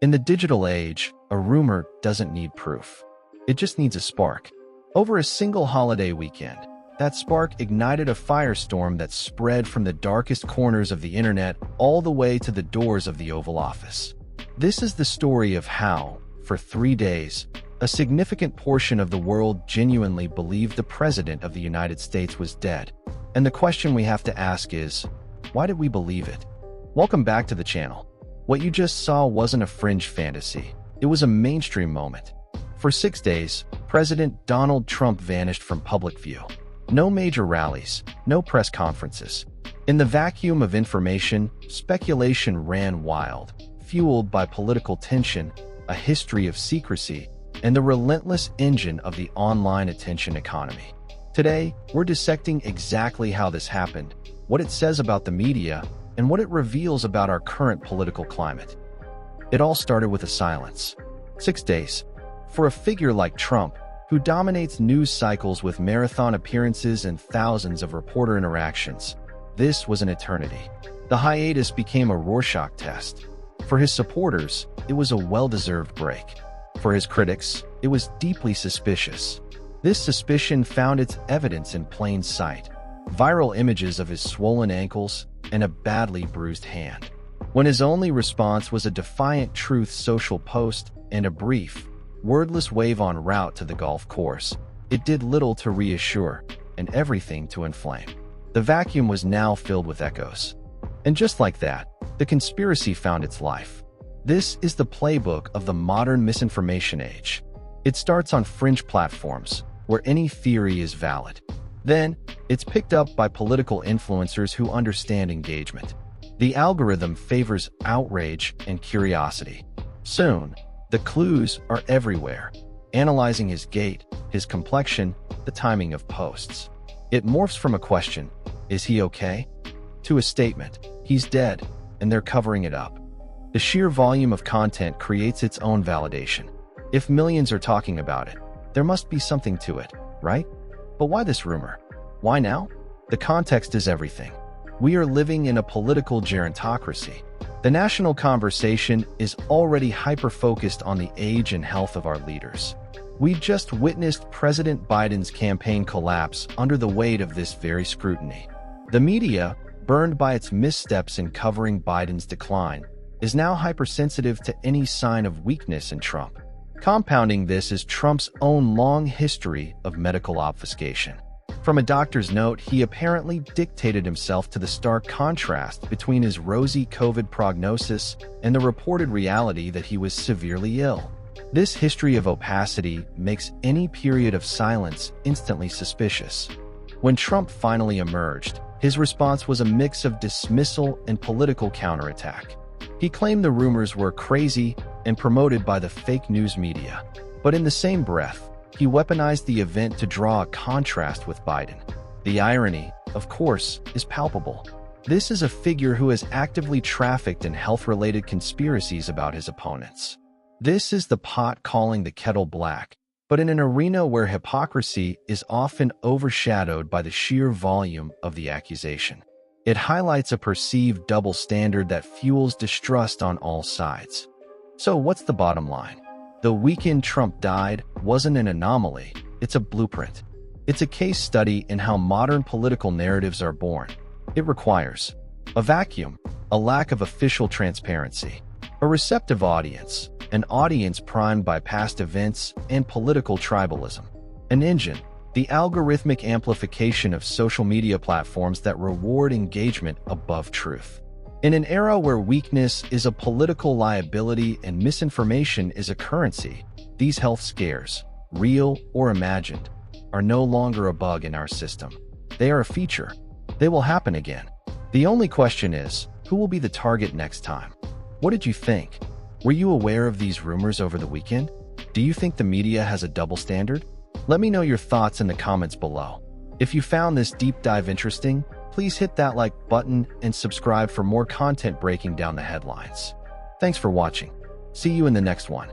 In the digital age, a rumor doesn't need proof. It just needs a spark. Over a single holiday weekend, that spark ignited a firestorm that spread from the darkest corners of the internet all the way to the doors of the Oval Office. This is the story of how, for 3 days, a significant portion of the world genuinely believed the President of the United States was dead. And the question we have to ask is, why did we believe it? Welcome back to the channel. What you just saw wasn't a fringe fantasy. It was a mainstream moment. For 6 days, President Donald Trump vanished from public view. No major rallies, no press conferences. In the vacuum of information, speculation ran wild, fueled by political tension, a history of secrecy, and the relentless engine of the online attention economy. Today, we're dissecting exactly how this happened, what it says about the media, and what it reveals about our current political climate. It all started with a silence. 6 days. For a figure like Trump, who dominates news cycles with marathon appearances and thousands of reporter interactions, this was an eternity. The hiatus became a Rorschach test. For his supporters, it was a well-deserved break. For his critics, it was deeply suspicious. This suspicion found its evidence in plain sight: viral images of his swollen ankles and a badly bruised hand. When his only response was a defiant truth social post and a brief, wordless wave en route to the golf course, it did little to reassure and everything to inflame. The vacuum was now filled with echoes. And just like that, the conspiracy found its life. This is the playbook of the modern misinformation age. It starts on fringe platforms, where any theory is valid. Then, it's picked up by political influencers who understand engagement. The algorithm favors outrage and curiosity. Soon, the clues are everywhere, analyzing his gait, his complexion, the timing of posts. It morphs from a question, "Is he okay?" to a statement, "He's dead," and they're covering it up. The sheer volume of content creates its own validation. If millions are talking about it, there must be something to it, right? But why this rumor? Why now? The context is everything. We are living in a political gerontocracy. The national conversation is already hyper-focused on the age and health of our leaders. We just witnessed President Biden's campaign collapse under the weight of this very scrutiny. The media, burned by its missteps in covering Biden's decline, is now hypersensitive to any sign of weakness in Trump. Compounding this is Trump's own long history of medical obfuscation. From a doctor's note, he apparently dictated himself to the stark contrast between his rosy COVID prognosis and the reported reality that he was severely ill. This history of opacity makes any period of silence instantly suspicious. When Trump finally emerged, his response was a mix of dismissal and political counterattack. He claimed the rumors were crazy and promoted by the fake news media. But in the same breath, he weaponized the event to draw a contrast with Biden. The irony, of course, is palpable. This is a figure who has actively trafficked in health-related conspiracies about his opponents. This is the pot calling the kettle black, but in an arena where hypocrisy is often overshadowed by the sheer volume of the accusation. It highlights a perceived double standard that fuels distrust on all sides. So what's the bottom line? The weekend Trump died wasn't an anomaly, it's a blueprint. It's a case study in how modern political narratives are born. It requires a vacuum, a lack of official transparency, a receptive audience, an audience primed by past events and political tribalism, an engine, the algorithmic amplification of social media platforms that reward engagement above truth. In an era where weakness is a political liability and misinformation is a currency, these health scares, real or imagined, are no longer a bug in our system. They are a feature. They will happen again. The only question is, who will be the target next time? What did you think? Were you aware of these rumors over the weekend? Do you think the media has a double standard? Let me know your thoughts in the comments below. If you found this deep dive interesting, please hit that like button and subscribe for more content breaking down the headlines. Thanks for watching. See you in the next one.